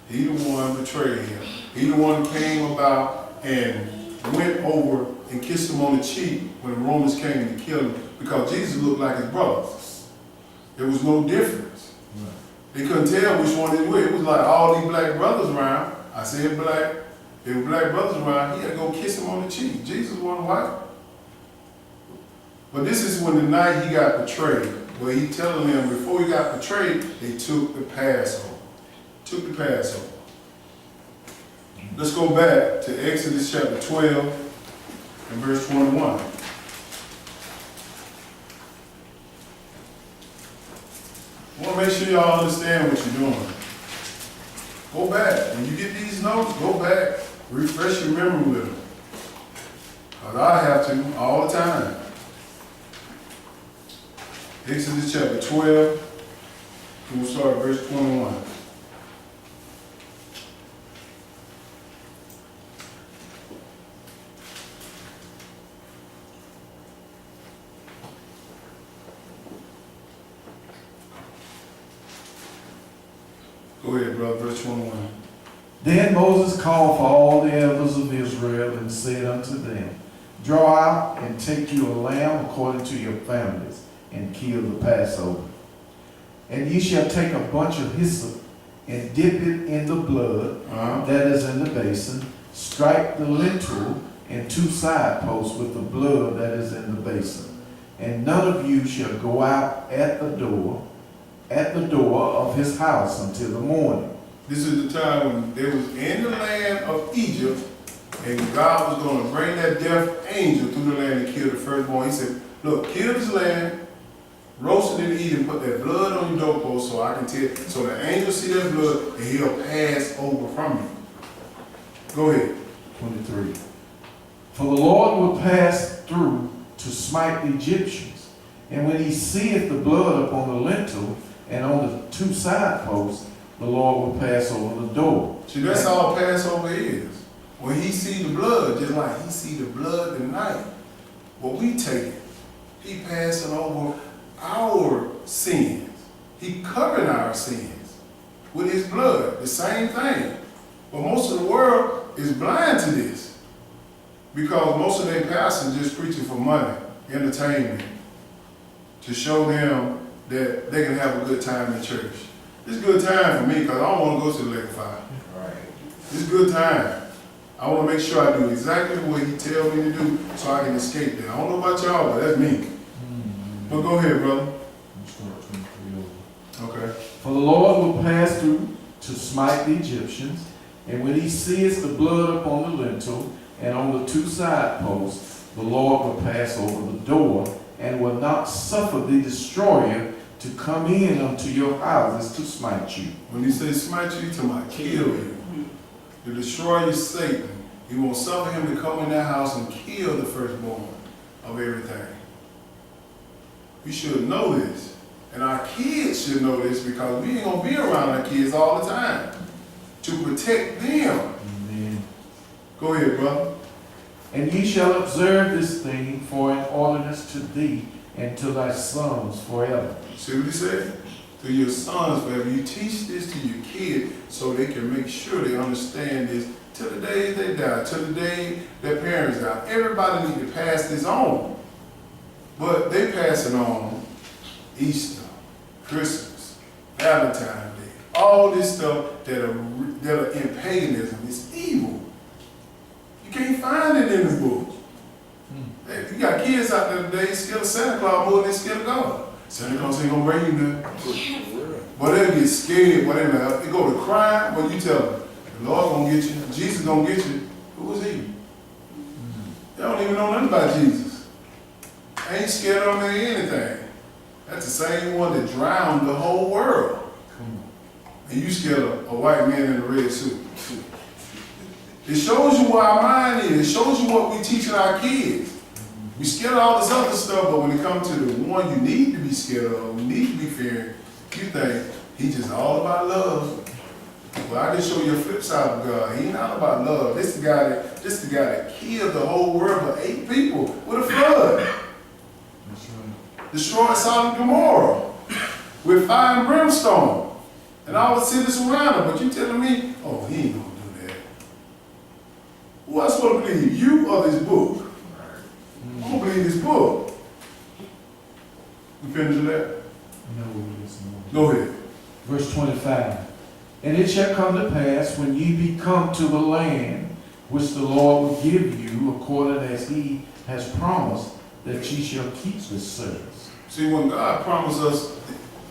He the one betrayed him. He the one came about and went over and kissed him on the cheek when the Romans came to kill him, because Jesus looked like his brothers. There was no difference. Right. They couldn't tell which one he was. It was like all these black brothers around. I said black. There were black brothers around. He had to go kiss him on the cheek. Jesus wasn't white. But this is when the night he got betrayed, where he telling them before he got betrayed, they took the Passover. Took the Passover. Let's go back to Exodus chapter 12 and verse 21. I want to make sure y'all understand what you're doing. Go back. When you get these notes, go back. Refresh your memory with them. Because I have to all the time. Exodus chapter 12, and we'll start at verse 21. Go ahead, brother, verse 21. Then Moses called for all the elders of Israel and said unto them, Draw out and take you a lamb according to your families, and kill the Passover. And ye shall take a bunch of hyssop and dip it in the blood that is in the basin, strike the lintel and 2 side posts with the blood that is in the basin. And none of you shall go out at the door of his house until the morning. This is the time when they was in the land of Egypt, and God was going to bring that death angel through the land and kill the firstborn. He said, look, kill this lamb, roast it and eat it, put that blood on your doorpost so I can tell, so the angel see that blood and he'll pass over from you. Go ahead. 23. For the Lord will pass through to smite the Egyptians, and when he seeth the blood upon the lintel and on the 2 side posts, the Lord will pass over the door. See, that's all Passover is. When he see the blood, just like he see the blood tonight, what we take it, he passing over our sins. He covering our sins with his blood, the same thing. But most of the world is blind to this, because most of their pastors just preaching for money, entertainment, to show them that they can have a good time in church. It's a good time for me because I don't want to go to the lake of fire. Right. It's a good time. I want to make sure I do exactly what he tells me to do so I can escape that. I don't know about y'all, but that's me. But go ahead, brother. Okay. For the Lord will pass through to smite the Egyptians, and when he sees the blood upon the lintel and on the 2 side posts, the Lord will pass over the door and will not suffer the destroyer to come in unto your houses to smite you. When he says smite you, he's talking about kill you. The destroyer is Satan. He won't suffer him to come in that house and kill the firstborn of everything. We should know this. And our kids should know this, because we ain't going to be around our kids all the time to protect them. Amen. Go ahead, brother. And ye shall observe this thing for an ordinance to thee and to thy sons forever. See what he said? To your sons forever. You teach this to your kids so they can make sure they understand this till the day they die, till the day their parents die. Everybody need to pass this on. But they pass it on Easter, Christmas, Valentine's Day, all this stuff that are in paganism. It's evil. You can't find it in the book. Hey, you got kids out there today scared of Santa Claus more than they scared of God. Santa Claus ain't gonna bring you nothing. But they'll get scared. But they go to crime. But you tell them, the Lord gonna get you. Jesus gonna get you. Who is he? They don't even know nothing about Jesus. They ain't scared of him or anything. That's the same one that drowned the whole world. And you scared of a white man in a red suit. It shows you where our mind is. It shows you what we teaching our kids. We scared of all this other stuff, but when it comes to the one you need to be scared of, you need to be fearing, you think he's just all about love. Well, I just show you a flip side of God. He ain't all about love. This the guy that killed the whole world for 8 people with a flood. That's right. Destroyed Sodom and Gomorrah with fire and brimstone. And all the cities around him, but you telling me, oh, he ain't gonna do that. Who else supposed to believe? You or this book? I'm gonna believe this book. You finished with that? No, it's more. Go ahead. Verse 25. And it shall come to pass when ye be come to the land which the Lord will give you, according as he has promised, that ye shall keep this service. See, when God promised us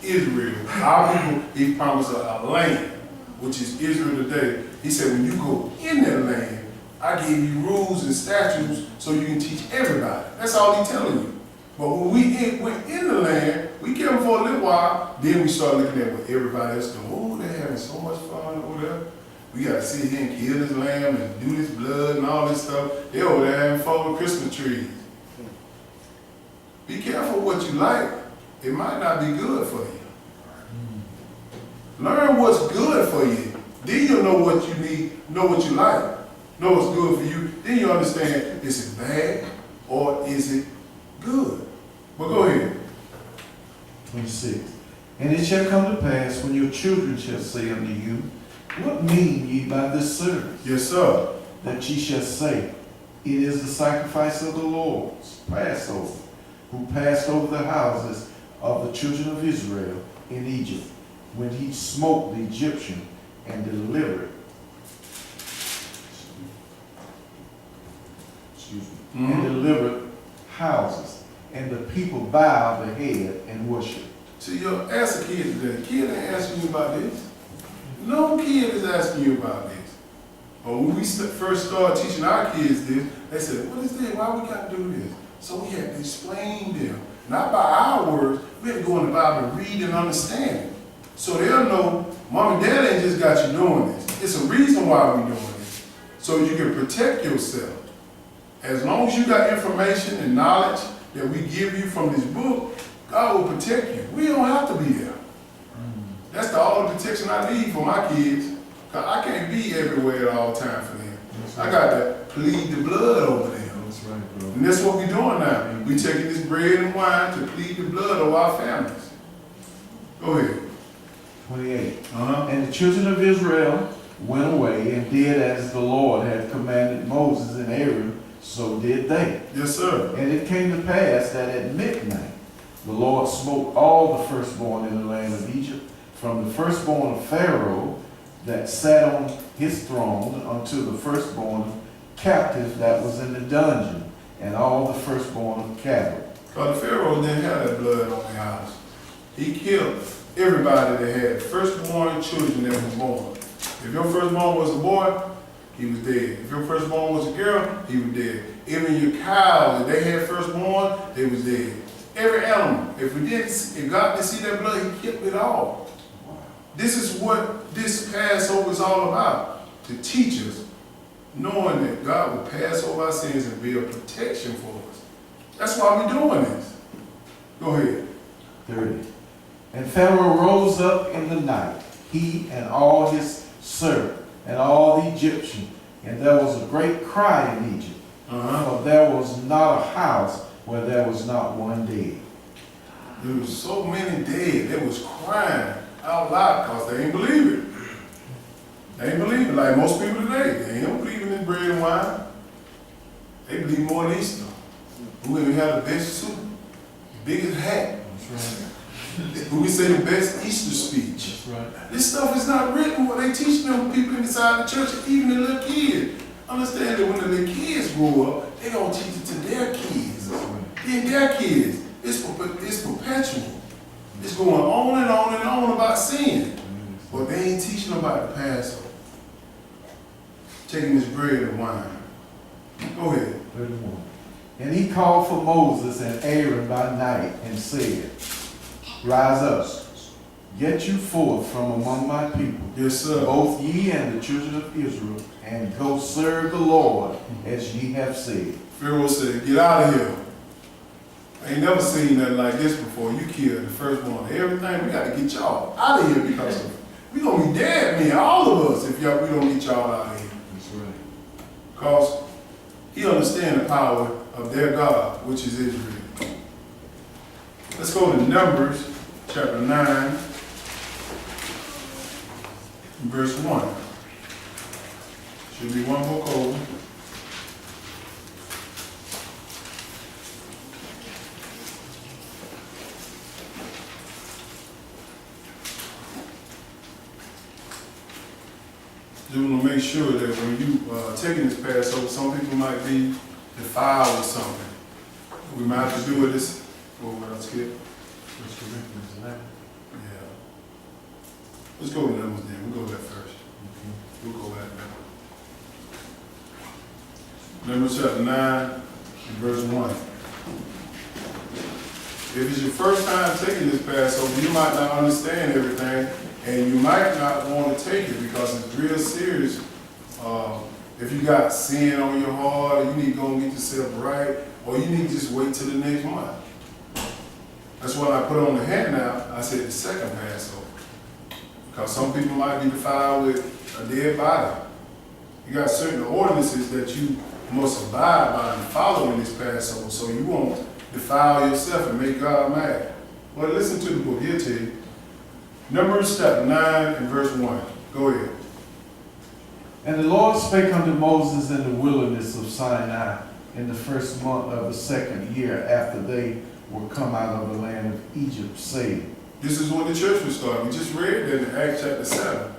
Israel, our people, he promised us a land, which is Israel today. He said, when you go in that land, I gave you rules and statutes so you can teach everybody. That's all he's telling you. But when we went in the land, we kept them for a little while, then we started looking at what everybody else doing. Oh, they're having so much fun over there. We got to sit here and kill this lamb and do this blood and all this stuff. They're over there having fun with Christmas trees. Be careful what you like. It might not be good for you. Learn what's good for you. Then you'll know what you need, know what you like, know what's good for you. Then you understand, is it bad or is it good? But go ahead. 26. And it shall come to pass when your children shall say unto you, what mean ye by this service? Yes, sir. That ye shall say, it is the sacrifice of the Lord's Passover, who passed over the houses of the children of Israel in Egypt, when he smote the Egyptian and delivered, and delivered houses, and the people bowed their head and worshiped. See, you ask a kid today. Kid ain't asking you about this. No kid is asking you about this. But when we first started teaching our kids this, they said, what is this? Why we got to do this? So we had to explain them. Not by our words, we had to go in the Bible and read and understand it. So they'll know, Mom and Dad ain't just got you doing this. It's a reason why we're doing this. So you can protect yourself. As long as you got information and knowledge that we give you from this book, God will protect you. We don't have to be there. That's the only protection I need for my kids. Because I can't be everywhere at all times for them. I got to plead the blood over them. That's right, bro. And that's what we're doing now. We're taking this bread and wine to plead the blood of our families. Go ahead. 28. Uh-huh. And the children of Israel went away and did as the Lord had commanded Moses and Aaron, so did they. Yes, sir. And it came to pass that at midnight the Lord smote all the firstborn in the land of Egypt, from the firstborn of Pharaoh that sat on his throne unto the firstborn captive that was in the dungeon, and all the firstborn of cattle. Because the Pharaoh didn't have that blood on their house. He killed everybody that had firstborn children that was born. If your firstborn was a boy, he was dead. If your firstborn was a girl, he was dead. Even your cows, if they had firstborn, they was dead. Every animal, if God didn't see that blood, he killed it all. This is what this Passover is all about, to teach us, knowing that God will pass over our sins and be a protection for us. That's why we're doing this. Go ahead. 30. And Pharaoh rose up in the night, he and all his servants, and all the Egyptians, and there was a great cry in Egypt, for there was not a house where there was not one dead. There was so many dead. They was crying out loud because they ain't believe it. They ain't believe it like most people today. They ain't believing in bread and wine. They believe more in Easter. Who even have the best suit, biggest hat. That's right. Who we say the best Easter speech. That's right. This stuff is not written what they teach them people inside the church, even the little kids. Understand that when the little kids grow up, they gonna teach it to their kids. Then their kids. It's perpetual. It's going on and on and on about sin. But they ain't teaching about the Passover. Taking this bread and wine. Go ahead. 31. And he called for Moses and Aaron by night and said, rise up, get you forth from among my people, Yes, sir. both ye and the children of Israel, and go serve the Lord as ye have said. Pharaoh said, get out of here. I ain't never seen nothing like this before. You killed the firstborn of everything. We got to get y'all out of here because we going to be dead, man, all of us, if we don't get y'all out of here. That's right. Because he understands the power of their God, which is Israel. Let's go to Numbers chapter 9. verse 1. Should be one book over. Just want to make sure that when you taking this Passover, some people might be defiled with something. We might have to do with this. What else, Skip? Yeah. Let's go with numbers then. We'll go with that first. We'll go back now. Numbers chapter 9 and verse 1. If it's your first time taking this Passover, you might not understand everything, and you might not want to take it because it's real serious. If you got sin on your heart, or you need to go and get yourself right, or you need to just wait till the next month. That's why I put on the handout, I said the second Passover. Because some people might be defiled with a dead body. You got certain ordinances that you must abide by and follow in this Passover, so you won't defile yourself and make God mad. Well, listen to the book. He'll tell you. Numbers chapter 9 and verse 1. Go ahead. And the Lord spake unto Moses in the wilderness of Sinai in the first month of the second year after they were come out of the land of Egypt, saying. This is when the church was started. We just read that in Acts chapter 7.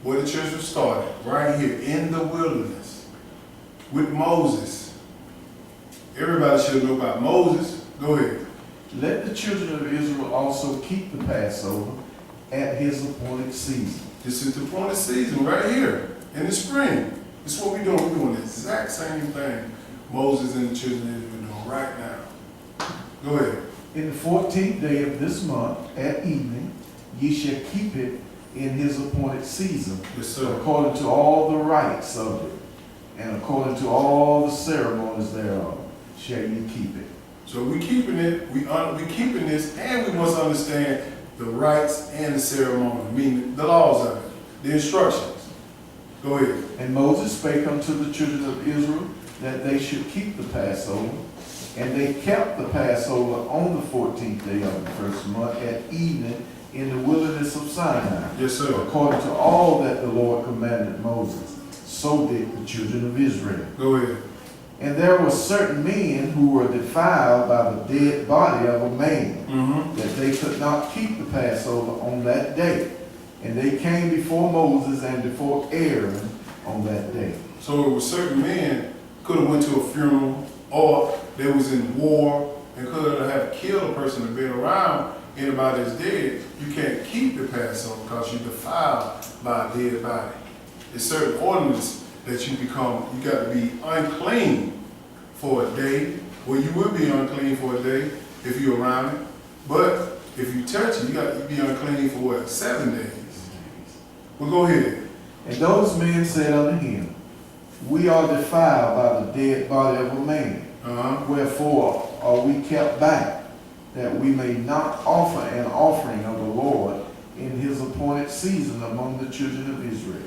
Where the church was started. Right here in the wilderness. With Moses. Everybody should know about Moses. Go ahead. Let the children of Israel also keep the Passover at his appointed season. This is the appointed season right here in the spring. This is what we're doing. We're doing the exact same thing Moses and the children of Israel are doing right now. Go ahead. In the 14th day of this month at evening, ye shall keep it in his appointed season, Yes, sir. according to all the rites of it, and according to all the ceremonies thereof, shall ye keep it. So we keeping it, we keeping this, and we must understand the rites and the ceremony, meaning the laws of it, the instructions. Go ahead. And Moses spake unto the children of Israel that they should keep the Passover, and they kept the Passover on the 14th day of the first month at evening in the wilderness of Sinai. Yes, sir. According to all that the Lord commanded Moses, so did the children of Israel. Go ahead. And there were certain men who were defiled by the dead body of a man, that they could not keep the Passover on that day. And they came before Moses and before Aaron on that day. So it was certain men could have went to a funeral, or they was in war and could have killed a person and been around anybody that's dead. You can't keep the Passover because you're defiled by a dead body. There's certain ordinances that you got to be unclean for a day. Well, you will be unclean for a day if you're around it. But if you touch it, you got to be unclean for what? 7 days. Well, go ahead. And those men said unto him, we are defiled by the dead body of a man. Wherefore are we kept back, that we may not offer an offering of the Lord in his appointed season among the children of Israel.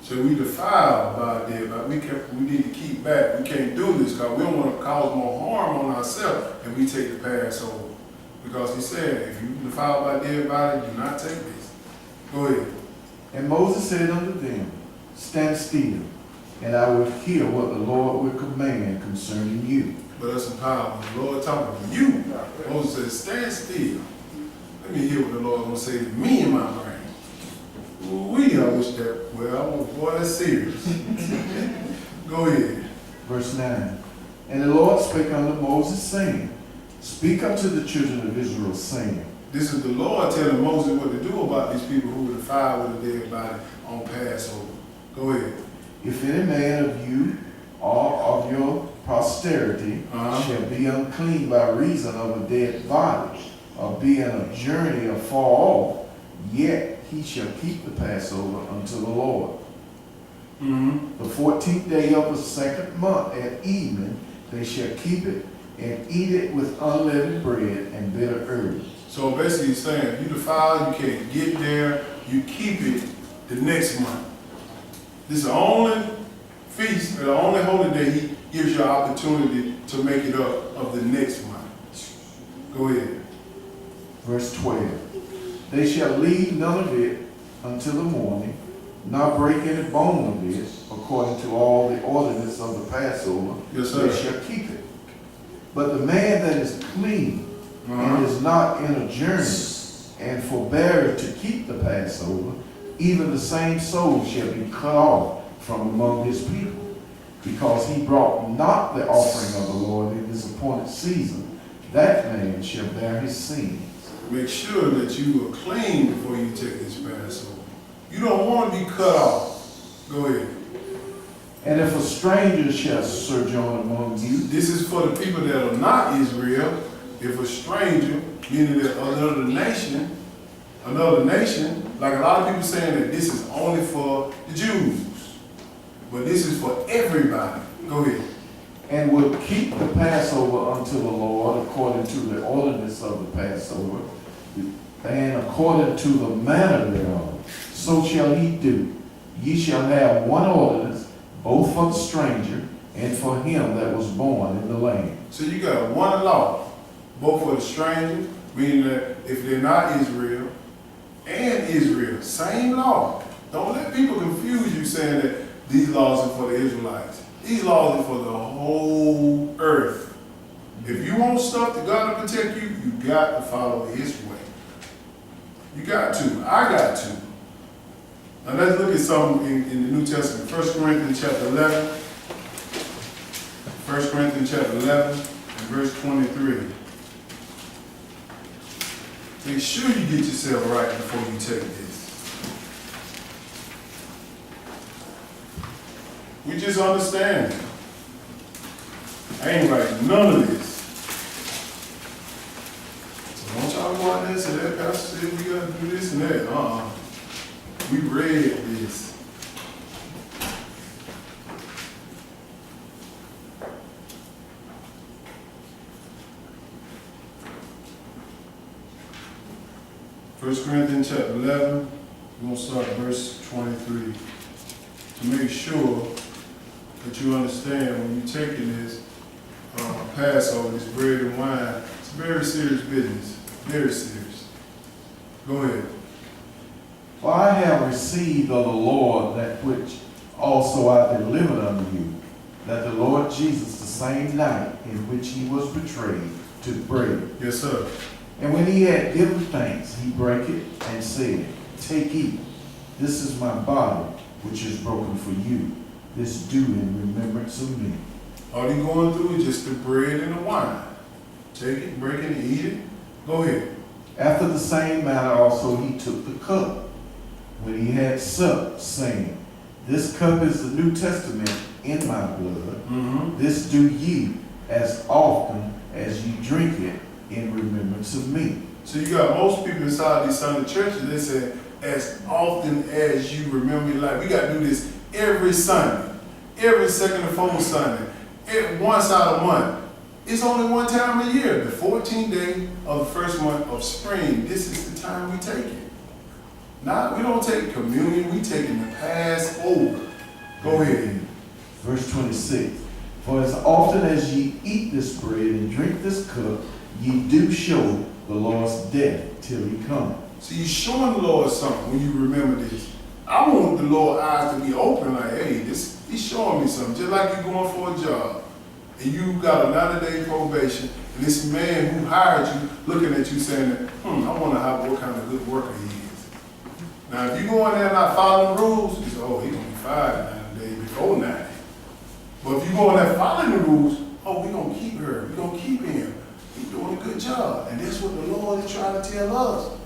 So we defiled by a dead body. We need to keep back. We can't do this because we don't want to cause more harm on ourselves if we take the Passover. Because he said, if you defiled by a dead body, do not take this. Go ahead. And Moses said unto them, stand still, and I will hear what the Lord will command concerning you. But that's some power. The Lord talking to you. Moses said, stand still. Let me hear what the Lord going to say to me in my brain. I wish that, boy, that's serious. Go ahead. Verse 9. And the Lord spake unto Moses, saying, speak unto the children of Israel, saying. This is the Lord telling Moses what to do about these people who were defiled with a dead body on Passover. Go ahead. If any man of you or of your posterity shall be unclean by reason of a dead body, or be in a journey afar off, yet he shall keep the Passover unto the Lord. The 14th day of the second month at evening they shall keep it, and eat it with unleavened bread and bitter herbs. So basically he's saying, if you defile, you can't get there, you keep it the next month. This is the only feast, or the only holy day he gives you an opportunity to make it up of the next month. Go ahead. Verse 12. They shall leave none of it until the morning, not break any bone of it, according to all the ordinance of the Passover, Yes, sir. they shall keep it. But the man that is clean Uh-huh. and is not in a journey, and forbeareth to keep the Passover, even the same soul shall be cut off from among his people, because he brought not the offering of the Lord in his appointed season. That man shall bear his sins. Make sure that you are clean before you take this Passover. You don't want to be cut off. Go ahead. And if a stranger shall sojourn among you, This is for the people that are not Israel. If a stranger, meaning that another nation, like a lot of people saying that this is only for the Jews. But this is for everybody. Go ahead. and would keep the Passover unto the Lord according to the ordinance of the Passover, and according to the manner thereof, so shall he do. Ye shall have one ordinance, both for the stranger and for him that was born in the land. So you got one law, both for the stranger, meaning that if they're not Israel, and Israel, same law. Don't let people confuse you saying that these laws are for the Israelites. These laws are for the whole earth. If you want stuff that God to protect you, you got to follow His way. You got to. I got to. Now let's look at something in the New Testament. 1 Corinthians chapter 11. 1 Corinthians chapter 11 and verse 23. Make sure you get yourself right before you take this. We just understand it. I ain't writing none of this. So don't y'all go out there and say that pastor said we gotta do this and that. We read this. First Corinthians chapter 11, we're going to start at verse 23. To make sure that you understand when you're taking this Passover, this bread and wine, it's very serious business. Very serious. Go ahead. For I have received of the Lord that which also I delivered unto you, that the Lord Jesus, the same night in which he was betrayed, took bread. Yes, sir. And when he had given thanks, he brake it and said, Take, eat. This is my body, which is broken for you. This do in remembrance of me. All you're going through is just the bread and the wine. Take it, break it, and eat it. Go ahead. After the same manner also he took the cup, when he had supped, saying, This cup is the New Testament in my blood. Mm-hmm. This do ye as often as ye drink it in remembrance of me. So you got most people inside these Sunday churches, they say, as often as you remember your life. We got to do this every Sunday, every second and fourth Sunday, once out a month. It's only one time a year, the 14th day of the first month of spring. This is the time we take it. Now, we don't take communion, we taking the Passover. Go ahead. Verse 26. For as often as ye eat this bread and drink this cup, ye do show the Lord's death till he come. So you're showing the Lord something when you remember this. I want the Lord's eyes to be open, like, hey, he's showing me something. Just like you're going for a job, and you got another day probation, and this man who hired you looking at you saying, I wonder what kind of good worker he is. Now, if you go in there not following the rules, you say, oh, he's going to be fired 9 days before 9. But if you go in there following the rules, oh, we're going to keep her, we're going to keep him. He's doing a good job. And that's what the Lord is trying to tell us.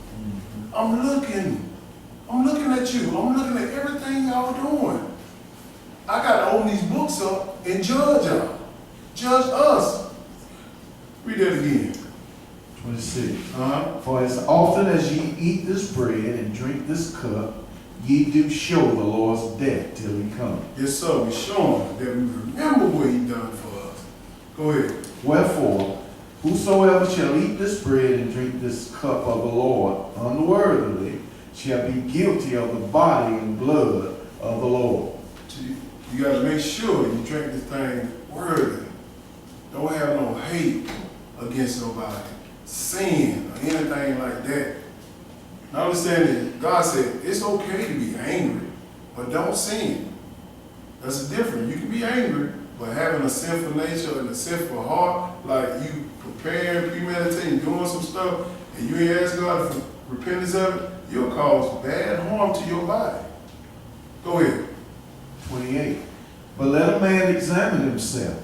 I'm looking at you. I'm looking at everything y'all doing. I got to open these books up and judge y'all. Judge us. Read that again. 26. Uh-huh. For as often as ye eat this bread and drink this cup, ye do show the Lord's death till he come. Yes, sir. We're showing that we remember what he done for us. Go ahead. Wherefore, whosoever shall eat this bread and drink this cup of the Lord unworthily shall be guilty of the body and blood of the Lord. You got to make sure you drink this thing worthy. Don't have no hate against nobody, sin, or anything like that. Now understand that God said it's okay to be angry but don't sin. That's different. You can be angry, but having a sinful nature and a sinful heart, like you preparing, premeditating, doing some stuff, and you ain't ask God for repentance of it, you'll cause bad harm to your body. Go ahead. 28. But let a man examine himself,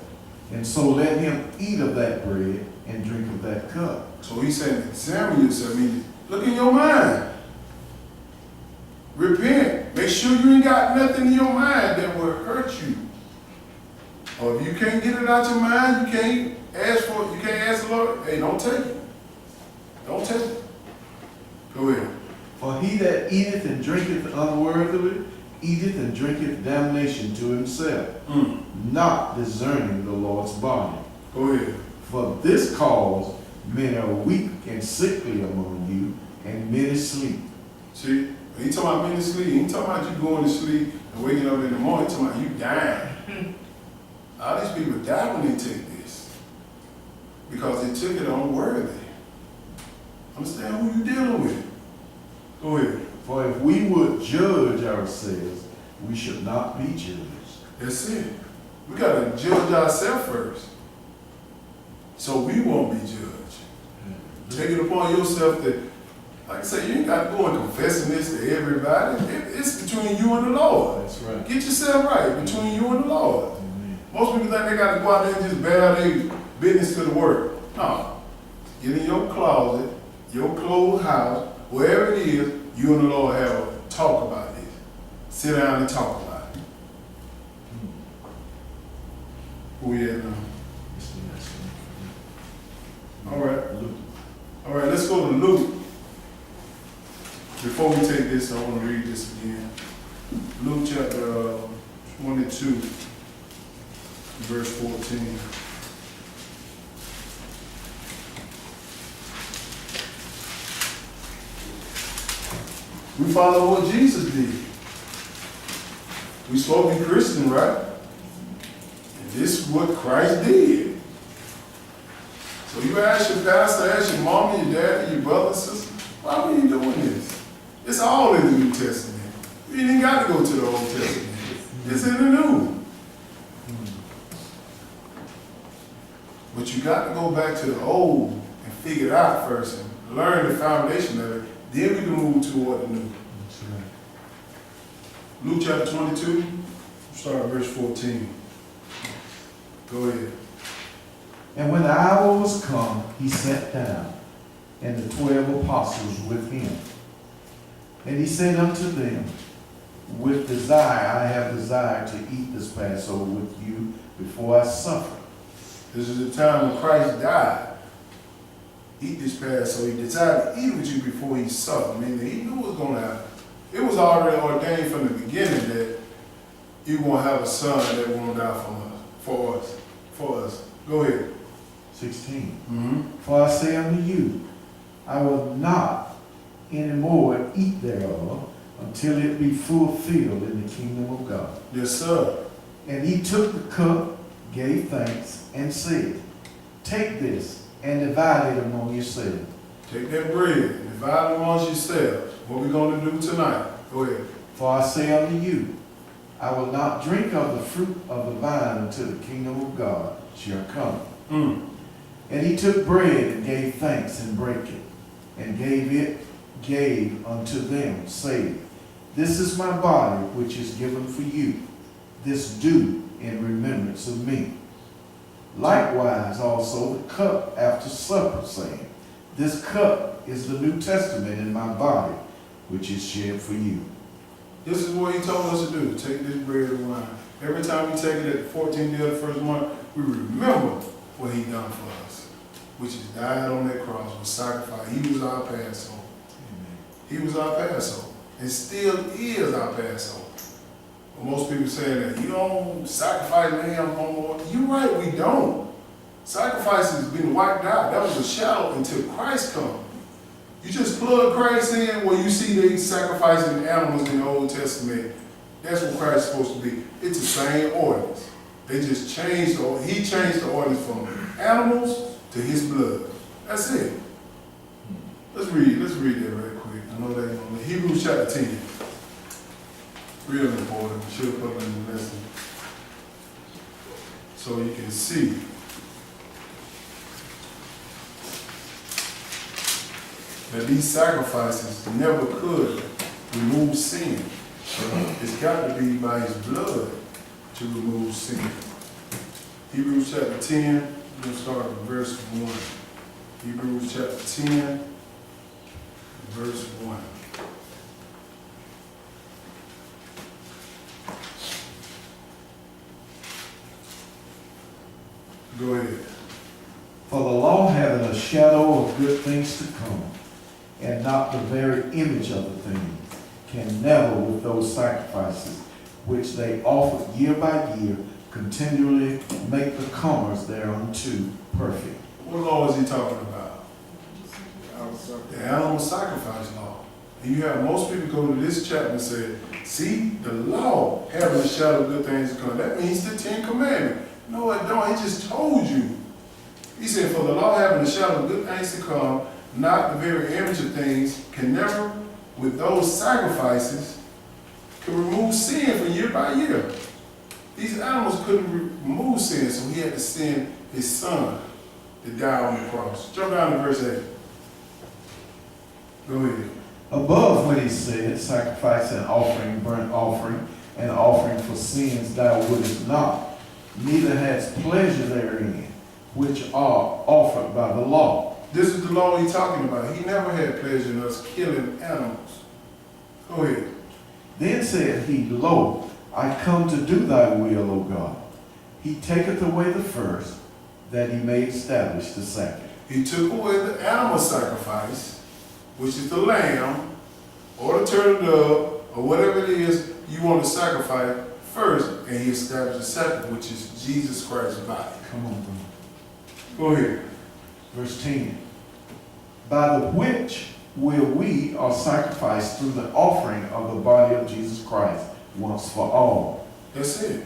and so let him eat of that bread and drink of that cup. So he's saying, examine yourself. I mean, look in your mind. Repent. Make sure you ain't got nothing in your mind that will hurt you. Or if you can't get it out your mind, you can't ask for it. You can't ask the Lord. Hey, don't take it. Don't take it. Go ahead. For he that eateth and drinketh unworthily eateth and drinketh damnation to himself, not discerning the Lord's body. Go ahead. For this cause many are weak and sickly among you, and many sleep. See, he talking about many sleep. He ain't talking about you going to sleep and waking up in the morning. He talking about you dying. All these people die when they take this because they took it unworthy. Understand who you dealing with. Go ahead. For if we would judge ourselves, we should not be judged. That's it. We got to judge ourselves first, so we won't be judged. Take it upon yourself that, like I say, you ain't got to go and confessing this to everybody. It's between you and the Lord. That's right. Get yourself right between you and the Lord. Amen. Most people think they got to go out there and just bear their business to the work. No. Get in your closet, your closed house, wherever it is, you and the Lord have a talk about this. Sit down and talk about it. Who we at now? All right. All right, let's go to Luke. Before we take this, I want to read this again. Luke chapter 22, verse 14. We follow what Jesus did. We supposed to be Christian, right? And this is what Christ did. So you ask your pastor, ask your mom, your daddy, your brother, and sister, why were you doing this? It's all in the New Testament. You ain't even got to go to the Old Testament. It's in the New. But you got to go back to the Old and figure it out first and learn the foundation of it. Then we can move toward the New. Luke chapter 22, start at verse 14. Go ahead. And when the hour was come, he sat down, and the 12 apostles with him. And he said unto them, with desire I have desired to eat this Passover with you before I suffer. This is the time when Christ died. Eat this Passover. He decided to eat with you before he suffered. I mean, he knew what was going to happen. It was already ordained from the beginning that you won't have a son that won't die for us. Go ahead. 16. For I say unto you, I will not any more eat thereof until it be fulfilled in the kingdom of God. Yes, sir. And he took the cup, gave thanks, and said, take this and divide it among yourselves. Take that bread and divide it amongst yourselves. What we going to do tonight? Go ahead. For I say unto you, I will not drink of the fruit of the vine until the kingdom of God shall come. And he took bread and gave thanks and brake it, and gave unto them, saying, this is my body which is given for you. This do in remembrance of me. Likewise also the cup after supper, saying, this cup is the New Testament in my body, which is shed for you. This is what he told us to do, take this bread and wine. Every time we take it at the 14th day of the first month, we remember what he done for us, which is died on that cross, was sacrificed. He was our Passover. He was our Passover, and still is our Passover. But most people saying that you don't sacrifice lamb no more. You're right, we don't. Sacrifice has been wiped out. That was a shadow until Christ comes. You just plug Christ in where you see they sacrificing animals in the Old Testament. That's what Christ is supposed to be. It's the same ordinance. They just changed he changed the ordinance from animals to his blood. That's it. Let's read that real quick. I know that. Hebrews chapter 10. Real important. Should have put it in the lesson. So you can see. That these sacrifices never could remove sin. It's got to be by his blood to remove sin. Hebrews chapter 10, we're going to start with verse 1. Hebrews chapter 10, verse 1. Go ahead. For the law having a shadow of good things to come, and not the very image of the thing, can never with those sacrifices which they offered year by year continually make the comers thereunto perfect. What law is he talking about? The animal sacrifice law. And you have most people go to this chapter and say, see, the law having a shadow of good things to come. That means the 10 Commandments. No, it don't. He just told you. He said, for the law having a shadow of good things to come, not the very image of things, can never, with those sacrifices, can remove sin from year by year. These animals couldn't remove sin, so he had to send his son to die on the cross. Jump down to verse 8. Go ahead. Above what he said, sacrifice and offering, burnt offering, and offering for sins thou wouldest not, neither hadst pleasure therein, which are offered by the law. This is the law he's talking about. He never had pleasure in us killing animals. Go ahead. Then said he, Lo, I come to do thy will, O God. He taketh away the first, that he may establish the second. He took away the animal sacrifice, which is the lamb, or the turtle dove, or whatever it is you want to sacrifice first, and he established the second, which is Jesus Christ's body. Come on, bro. Go ahead. Verse 10. By the which will we are sacrificed through the offering of the body of Jesus Christ once for all. That's it.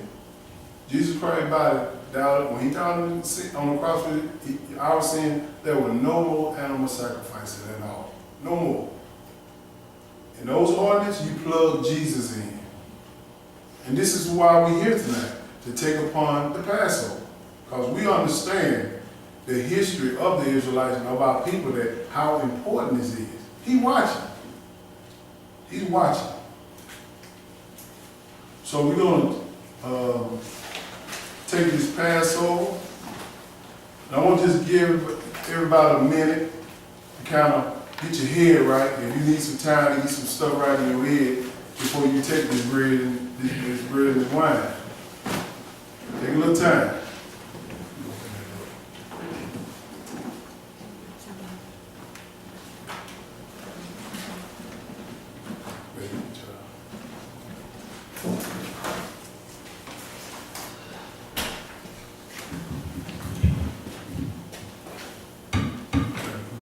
Jesus Christ's body died, when he died on the cross for our sin, there were no more animal sacrifices at all. No more. In those ordinances, you plug Jesus in. And this is why we're here tonight, to take upon the Passover. Because we understand the history of the Israelites and of our people, that how important this is. He's watching. He's watching. So we're going to take this Passover. And I want to just give everybody a minute to kind of get your head right. If you need some time to get some stuff right in your head before you take this bread and this wine. Take a little time.